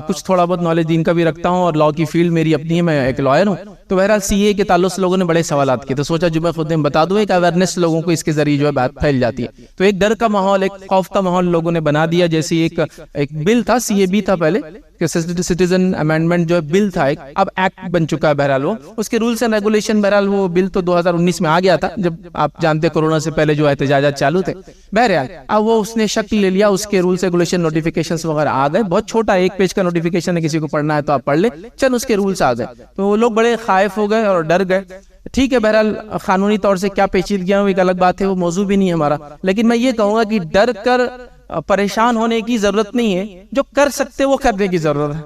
کچھ تھوڑا بہت نالج دین کا بھی رکھتا ہوں اور لاء کی فیلڈ میری اپنی ہے، میں ایک لائر ہوں، تو بہرحال سی اے کے تعلق سے لوگوں نے بڑے سوالات کیے، تو سوچا جمعہ خطبے میں بتا دوں، ایک اویئرنیس لوگوں کو اس کے ذریعے جو ہے بات پھیل جاتی ہے۔ تو ایک ڈر کا ماحول، ایک خوف کا ماحول لوگوں نے بنا دیا، جیسے ایک بل تھا، سی اے بی تھا پہلے، سٹیزن امینڈمنٹ جو بل تھا ایک، اب ایکٹ بن چکا ہے بہرحال وہ، اس کے رولز اینڈ ریگولیشن، بہرحال وہ بل تو 2019 میں آ گیا تھا، جب آپ جانتے کورونا سے پہلے جو احتجاجات چالو تھے، بہرحال اب وہ اس نے شکل لے لیا، اس کے رولز ریگولیشن نوٹیفیکیشنز وغیرہ آ گئے، بہت چھوٹا 1 پیج کا نوٹیفیکیشن ہے، کسی کو پڑھنا ہے تو آپ پڑھ لیں، چند اس کے رولز آ گئے، تو وہ لوگ بڑے خائف ہو گئے اور ڈر گئے۔ ٹھیک ہے، بہرحال قانونی طور سے کیا پیچیدگیاں ایک الگ بات ہے، وہ موضوع بھی نہیں ہے ہمارا، لیکن میں یہ کہوں گا کہ ڈر کر پریشان ہونے کی ضرورت نہیں ہے، جو کر سکتے وہ کرنے کی ضرورت ہے،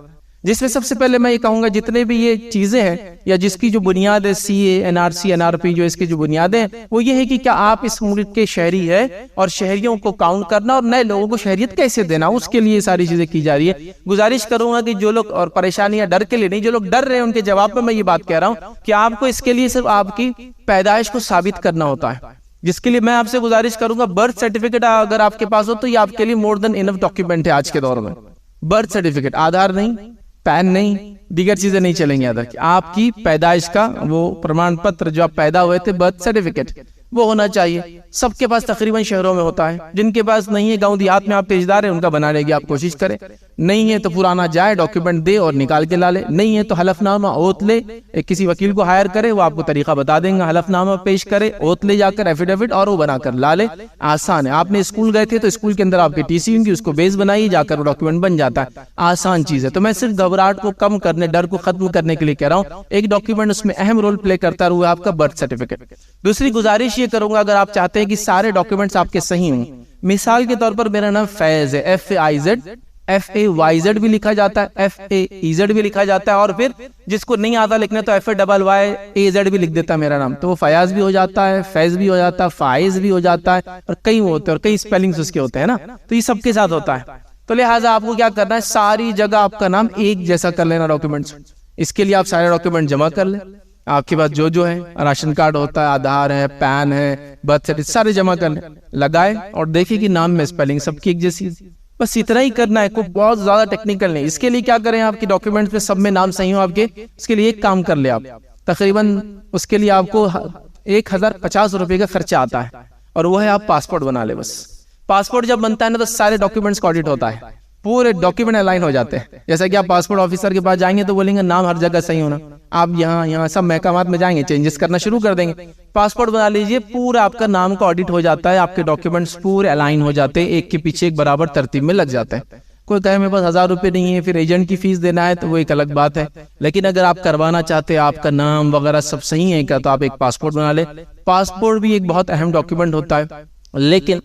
جس میں سب سے پہلے میں یہ کہوں گا جتنے بھی یہ چیزیں ہیں یا جس کی جو بنیاد ہے، C A, N R C, N R P, جو اس کی جو بنیادیں ہیں وہ یہ ہے کہ کیا آپ اس ملک کے شہری ہے، اور شہریوں کو کاؤنٹ کرنا اور نئے لوگوں کو شہریت کیسے دینا، اس کے لیے ساری چیزیں کی جا رہی ہے۔ گزارش کروں گا کہ جو لوگ، اور پریشانیاں ڈر کے لیے نہیں، جو لوگ ڈر رہے ہیں ان کے جواب میں یہ بات کہہ رہا ہوں کہ آپ کو اس کے لیے صرف آپ کی پیدائش کو ثابت کرنا ہوتا ہے، جس کے لیے میں آپ سے گزارش کروں گا برتھ سرٹیفکیٹ اگر آپ کے پاس ہو تو یہ آپ کے لیے مور دین انف ڈاکیومنٹ ہے آج کے دور میں۔ برتھ سرٹیفکیٹ، آدھار نہیں، پین نہیں، دیگر چیزیں نہیں چلیں گی، آپ کی پیدائش کا وہ پرمان پتر جو آپ پیدا ہوئے تھے، برتھ سرٹیفکیٹ، وہ ہونا چاہیے۔ سب کے پاس تقریباً شہروں میں ہوتا ہے، جن کے پاس نہیں ہے، گاؤں دیہات میں آپ پیشدار ہیں، ان کا بنانے کی آپ کوشش کریں، نہیں ہے تو پرانا جائے، ڈاکیومنٹ دے اور نکال کے لا لے، نہیں ہے تو حلف نامہ اوت لے، ایک کسی وکیل کو ہائر کرے، وہ آپ کو طریقہ بتا دیں گا، حلف نامہ پیش کرے، اوت لے جا کر ایفیڈیوٹ، اور وہ بنا کر لا لے، آسان ہے۔ آپ نے اسکول گئے تھے تو اسکول کے اندر آپ کی ٹی سی ہوں گی، اس کو بیس بنائیے، جا کر وہ ڈاکیومنٹ بن جاتا ہے، آسان چیز ہے۔ تو میں صرف گھبراہٹ کو کم کرنے، ڈر کو ختم کرنے کے لیے کہہ رہا ہوں، ایک ڈاکیومنٹ اس میں اہم رول پلے کرتا ہے، وہ آپ کا برتھ سرٹیفکیٹ۔ دوسری گزارش یہ کروں گا، اگر آپ چاہتے ہیں کہ سارے ڈاکیومنٹس آپ کے صحیح ہوں، مثال کے طور پر میرا نام فیض ہے، FAIZ بھی لکھا جاتا ہے، FAEZ بھی لکھا جاتا ہے، اور پھر جس کو نہیں آتا لکھنا تو FAYYAZ بھی لکھ دیتا ہے میرا نام، تو وہ فیاض بھی ہو جاتا ہے، فیض بھی ہو جاتا ہے، فائز بھی ہو جاتا ہے، اور کئی وہ ہوتے ہیں، اور کئی سپیلنگز اس کے ہوتے ہیں نا، تو یہ سب کے ساتھ ہوتا ہے۔ تو لہٰذا آپ کو کیا کرنا ہے، ساری جگہ آپ کا نام ایک جیسا کر لینا ڈاکیومنٹس۔ اس کے لیے آپ سارے ڈاکیومنٹ جمع کر لیں، آپ کے پاس جو ہے، راشن کارڈ ہوتا ہے، آدھار ہے، پین ہے، برتھ سرٹیفکیٹ، سارے جمع کر لیں، لگائے اور دیکھیں کہ نام میں اسپیلنگ سب کی ایک جیسی ہے۔ بس اتنا ہی کرنا ہے، کوئی بہت زیادہ ٹیکنیکل نہیں۔ اس کے لیے کیا کریں، آپ کی ڈاکیومنٹس میں سب میں نام صحیح ہو آپ کے، اس کے لیے ایک کام کر لیں آپ، تقریباً اس کے لیے آپ کو 1050 روپے کا خرچہ آتا ہے، اور وہ ہے آپ پاسپورٹ بنا لیں۔ بس پاسپورٹ جب بنتا ہے نا تو سارے ڈاکیومنٹس کا آڈٹ ہوتا ہے، پورے ڈاکیومنٹ الائن ہو جاتے ہیں۔ جیسا کہ آپ پاسپورٹ آفیسر کے پاس جائیں گے تو بولیں گے نام ہر جگہ صحیح ہونا، آپ یہاں سب محکمات میں جائیں گے چینجز کرنا شروع کر دیں گے۔ پاسپورٹ بنا لیجئے، پورا آپ کا نام کا آڈٹ ہو جاتا ہے، آپ کے ڈاکیومنٹس پورے الائن ہو جاتے ہیں، ایک کے پیچھے ایک برابر ترتیب میں لگ جاتے ہیں۔ کوئی کہے میرے پاس 1000 روپے نہیں ہے، پھر ایجنٹ کی فیس دینا ہے، تو وہ ایک الگ بات ہے۔ لیکن اگر آپ کروانا چاہتے ہیں، آپ کا نام وغیرہ سب صحیح ہے تو آپ ایک پاسپورٹ بنا لیں۔ پاسپورٹ بھی ایک بہت اہم ڈاکیومنٹ ہوتا ہے، لیکن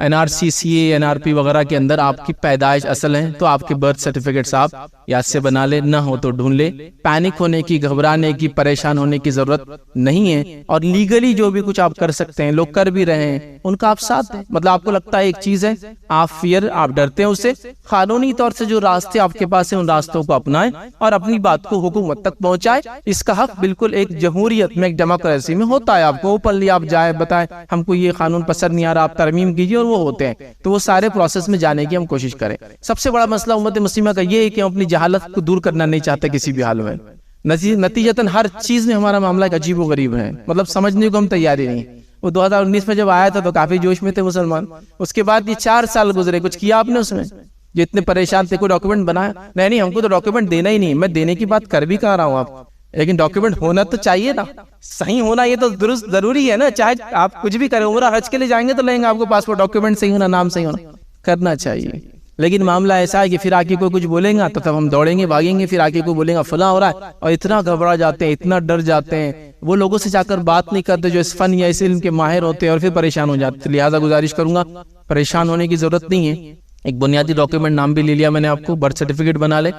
NRC CA NRP وغیرہ کے اندر آپ کی پیدائش اصل ہے، تو آپ کے برتھ سرٹیفکیٹس آپ یاد سے بنا لیں، نہ ہو تو ڈھونڈ لیں۔ پینک ہونے کی، گھبرانے کی، پریشان ہونے کی ضرورت نہیں ہے، اور لیگلی جو بھی کچھ آپ کر سکتے ہیں، لوگ کر بھی رہے ہیں، ان کا آپ ساتھ دیں۔ مطلب آپ کو لگتا ہے ایک چیز ہے، آپ آپ ڈرتے ہیں اس سے، قانونی طور سے جو راستے آپ کے پاس ہیں ان راستوں کو اپنائیں اور اپنی بات کو حکومت تک پہنچائیں۔ اس کا حق بالکل ایک جمہوریت میں، ایک ڈیموکریسی میں ہوتا ہے۔ آپ کو اوپنلی آپ جائے بتائیں ہم کو یہ قانون پسند نہیں آ رہا، آپ ترمیم کیجیے، اور وہ ہوتے ہیں، تو وہ سارے پروسیس میں جانے کی ہم کوشش کریں۔ سب سے بڑا مسئلہ امت مسلمہ کا یہ ہے کہ ہم اپنی جہالت کو دور کرنا نہیں چاہتے کسی بھی حال میں، نتیجتاً ہر چیز میں ہمارا معاملہ ایک عجیب و غریب ہے، مطلب سمجھنے کو ہم تیاری نہیں۔ وہ 2019 میں جب آیا تھا تو کافی جوش میں تھے مسلمان، اس کے بعد یہ 4 سال گزرے، کچھ کیا آپ نے اس میں؟ جو اتنے پریشان تھے، کوئی ڈاکیومنٹ بنایا نہیں، ہم کو تو ڈاکیومنٹ دینا ہی نہیں، میں دینے کی بات کر بھی کہہ رہا ہوں آپ، لیکن ڈاکیومنٹ ہونا تو چاہیے نا، صحیح ہونا یہ تو درست ضروری ہے نا۔ چاہے آپ کچھ بھی کریں، عمرہ حج کے لیے جائیں گے تو لیں گے آپ کو پاسپورٹ، ڈاکیومنٹ صحیح ہونا، نام صحیح ہونا کرنا چاہیے۔ لیکن معاملہ ایسا ہے کہ پھر آگے کوئی کچھ بولیں گا تو تب ہم دوڑیں گے، بھاگیں گے، پھر آگے کوئی بولیں گا فلاں ہو رہا ہے، اور اتنا گھبرا جاتے ہیں، اتنا ڈر جاتے ہیں، وہ لوگوں سے جا کر بات نہیں کرتے جو اس فن یا اس علم کے ماہر ہوتے ہیں، اور پھر پریشان ہو جاتے ہیں۔ لہٰذا گزارش کروں گا، پریشان ہونے کی ضرورت نہیں ہے۔ ایک بنیادی ڈاکیومنٹ نام بھی لے لیا میں نے آپ کو، برتھ سرٹیفکیٹ بنا لے،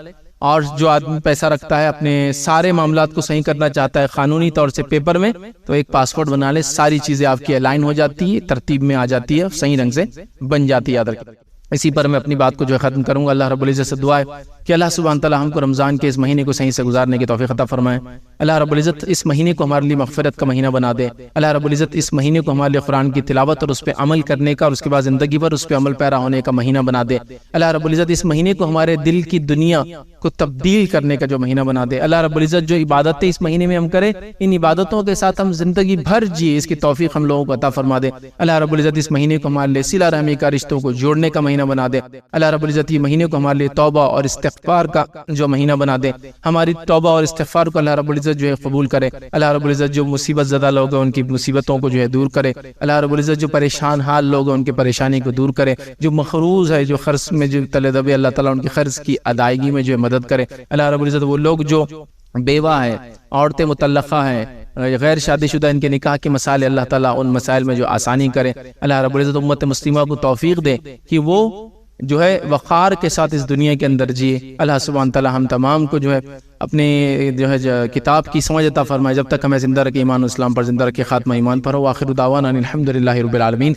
اور جو آدمی پیسہ رکھتا ہے، اپنے سارے معاملات کو صحیح کرنا چاہتا ہے قانونی طور سے پیپر میں، تو ایک پاسپورٹ بنا لے، ساری چیزیں آپ کی الائن ہو جاتی ہے، ترتیب میں آ جاتی ہے، صحیح رنگ سے بن جاتی ہے، یاد رکھیں۔ اسی پر میں اپنی بات کو جو ختم کروں گا۔ اللہ رب العزت سے دعا ہے کہ اللہ سبحانہ تعالیٰ ہم کو رمضان کے اس مہینے کو صحیح سے گزارنے کی توفیق عطا فرمائے۔ اللہ رب العزت اس مہینے کو ہمارے لیے مغفرت کا مہینہ بنا دے۔ اللہ رب العزت اس مہینے کو ہمارے لیے قرآن کی تلاوت اور اس پہ عمل کرنے کا، اور اس کے بعد زندگی بھر اس پہ عمل پیرا ہونے کا مہینہ بنا دے۔ اللہ رب العزت اس مہینے کو ہمارے دل کی دنیا کو تبدیل کرنے کا جو مہینہ بنا دے۔ اللہ رب العزت جو عبادتیں اس مہینے میں ہم کریں، ان عبادتوں کے ساتھ ہم زندگی بھر جیے، اس کی توفیق ہم لوگوں کو عطا فرما دے۔ اللہ رب العزت اس مہینے کو ہمارے لیے صلہ رحمی کا، رشتوں کو جوڑنے کا مہینہ بنا دے۔ اللہ رب العزت یہ مہینے کو ہمارے لیے توبہ اور استغفار کا جو مہینہ بنا دے، ہماری توبہ اور استغفار کو اللہ رب العزت جو ہے قبول کرے۔ اللہ رب العزت جو مصیبت زدہ لوگ ہیں ان کی مصیبتوں کو جو ہے دور کرے۔ اللہ رب العزت جو پریشان حال لوگ ہیں ان کی پریشانی کو دور کرے۔ جو مقروض ہے، جو قرض میں جو تلے دبے، اللہ تعالیٰ ان کی قرض کی ادائیگی میں جو ہے مدد کرے۔ اللہ رب العزت وہ لوگ جو بیوہ ہیں، عورتیں مطلقہ ہیں، غیر شادی شدہ، ان کے نکاح کے مسائل، اللہ تعالیٰ ان مسائل میں جو آسانی کرے۔ اللہ رب العزت امت مسلمہ کو توفیق دے کہ وہ جو ہے وقار کے ساتھ اس دنیا کے اندر جیے۔ اللہ سبحانہ تعالیٰ ہم تمام کو جو ہے اپنے جو ہے کتاب کی سمجھ عطا فرمائے، جب تک ہمیں زندہ رکھے، ایمان و اسلام پر زندہ رکھے، خاتمہ ایمان پر ہو۔ آخر دعوانا الحمدللہ رب العالمین۔